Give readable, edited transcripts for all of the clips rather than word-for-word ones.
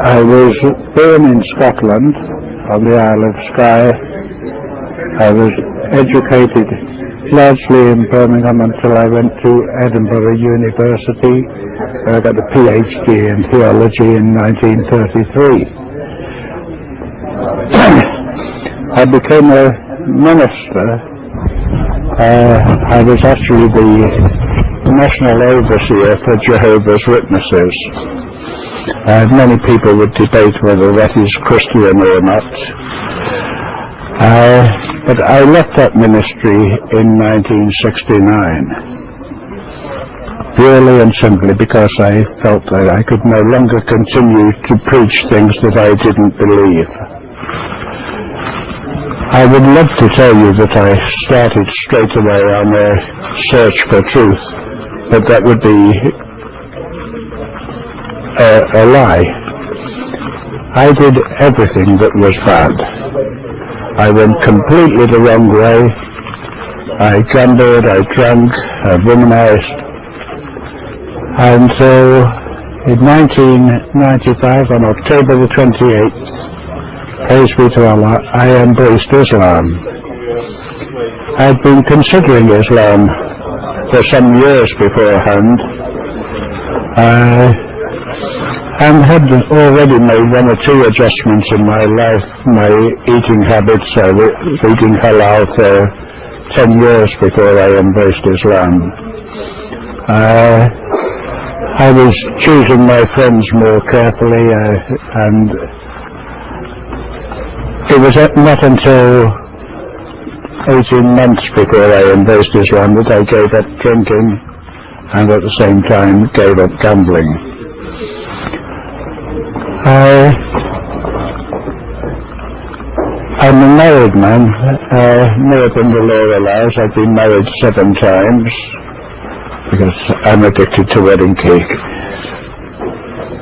I was born in Scotland, on the Isle of Skye. I was educated largely in Birmingham until I went to Edinburgh University, where I got a PhD in theology in 1933. I became a minister. I was actually the national overseer for Jehovah's Witnesses. Many people would debate whether that is Christian or not. But I left that ministry in 1969, purely and simply because I felt that I could no longer continue to preach things that I didn't believe. I would love to tell you that I started straight away on a search for truth, but that would be a lie. I did everything that was bad. I went completely the wrong way. I gambled, I drank, I womanized. And so in 1995, on October the 28th, praise be to Allah, I embraced Islam. I'd been considering Islam for some years beforehand, and had already made one or two adjustments in my life, my eating habits. I was eating halal for 10 years before I embraced Islam. I was choosing my friends more carefully, and it was not until 18 months before I embraced Islam that I gave up drinking and at the same time gave up gambling. I'm a married man, more than the law allows. I've been married 7 times because I'm addicted to wedding cake.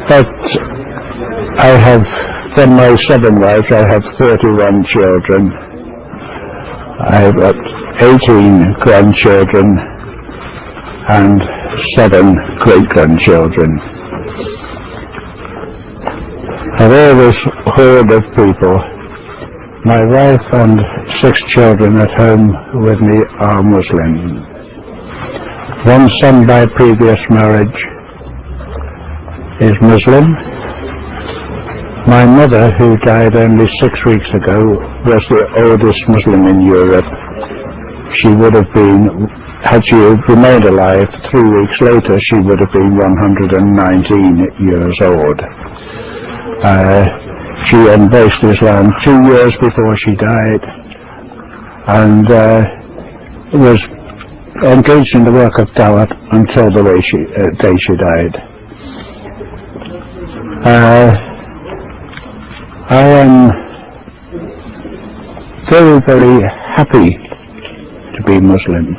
But I have, from my 7 wives, I have 31 children. I've got 18 grandchildren and 7 great-grandchildren. Of all this horde of people, my wife and 6 children at home with me are Muslim. 1 son by previous marriage is Muslim. My mother, who died only 6 weeks ago, was the oldest Muslim in Europe. She would have been, had she remained alive 3 weeks later, she would have been 119 years old. She embraced Islam 2 years before she died, and was engaged in the work of Dawah until the day she died. I am very, very happy to be Muslim.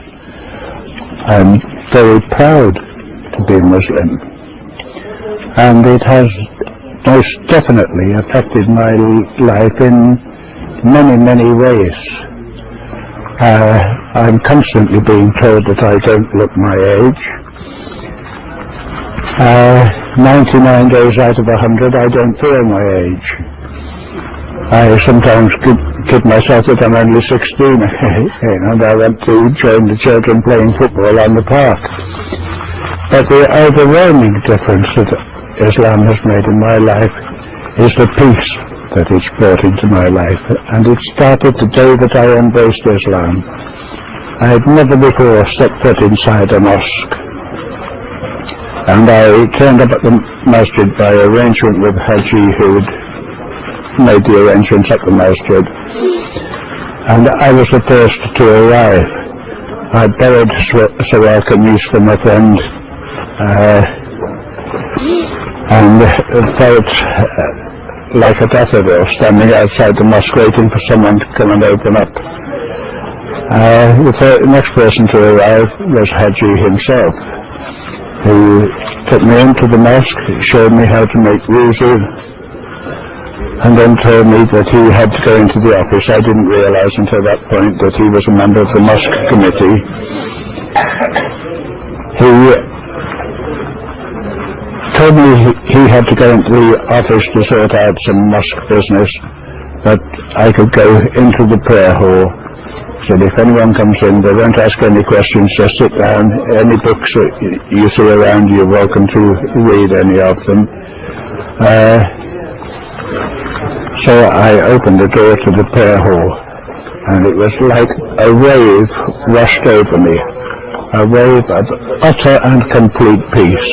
I'm very proud to be Muslim, and it has most definitely affected my life in many, many ways. I'm constantly being told that I don't look my age. 99 days out of 100 I don't feel my age. I sometimes kid myself that I'm only 16 and I want to join the children playing football on the park. But the overwhelming difference that Islam has made in my life is the peace that it's brought into my life, and it started the day that I embraced Islam. I had never before set foot inside a mosque, and I turned up at the masjid by arrangement with Haji, who had made the arrangements at the masjid, and I was the first to arrive. I borrowed Sawal Kameez from a friend, and felt like a daffodil standing outside the mosque waiting for someone to come and open up. The next person to arrive was Haji himself, who took me into the mosque, showed me how to make wuzu, and then told me that he had to go into the office. I didn't realize until that point that he was a member of the mosque committee. He told told me he had to go into the office to sort out some mosque business, but I could go into the prayer hall. Said if anyone comes in, they won't ask any questions, just sit down. Any books that you see around, you're welcome to read any of them. So I opened the door to the prayer hall, and it was like a wave washed over me, a wave of utter and complete peace.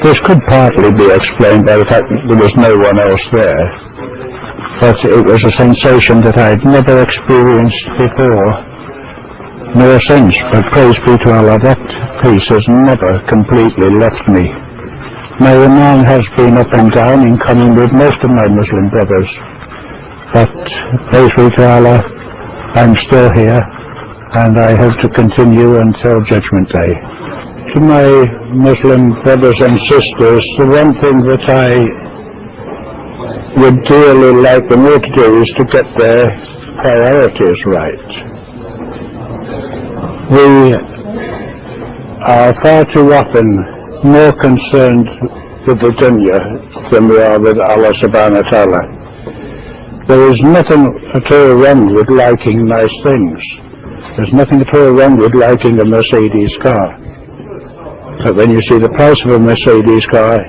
This could partly be explained by the fact that there was no one else there, but it was a sensation that I'd never experienced before, nor since, but praise be to Allah, that peace has never completely left me. My iman has been up and down in common with most of my Muslim brothers, but praise be to Allah, I'm still here, and I hope to continue until Judgment Day. To my Muslim brothers and sisters, the one thing that I would dearly like them all to do is to get their priorities right. We are far too often more concerned with the dunya than we are with Allah subhanahu wa ta'ala. There is nothing at all wrong with liking nice things. There's nothing at all wrong with liking a Mercedes car. But when you see the price of a Mercedes car,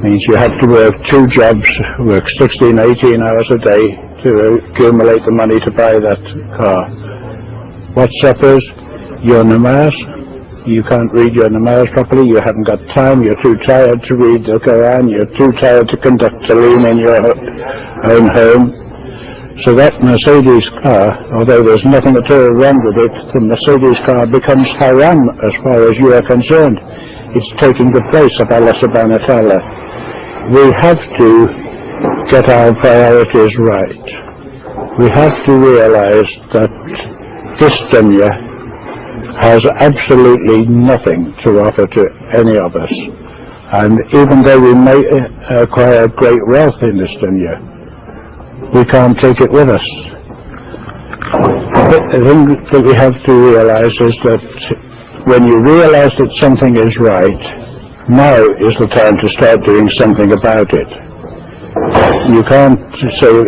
means you have to work 2 jobs, work 16, 18 hours a day to accumulate the money to buy that car. What suffers? Your namaz. You can't read your namaz properly, you haven't got time, you're too tired to read the Quran, you're too tired to conduct talim in your own home. So that Mercedes car, although there's nothing at all wrong with it, the Mercedes car becomes haram as far as you are concerned. It's taking the place of Allah subhanahu wa ta'ala. We have to get our priorities right. We have to realize that this dunya has absolutely nothing to offer to any of us. And even though we may acquire great wealth in this dunya, we can't take it with us. The thing that we have to realize is that when you realize that something is right, now is the time to start doing something about it. You can't say,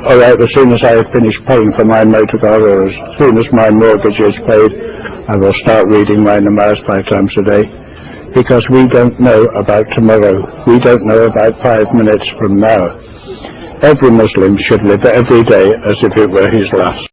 all right, as soon as I finish paying for my motor car, or as soon as my mortgage is paid, I will start reading my namaz 5 times a day. Because we don't know about tomorrow. We don't know about 5 minutes from now. Every Muslim should live every day as if it were his last.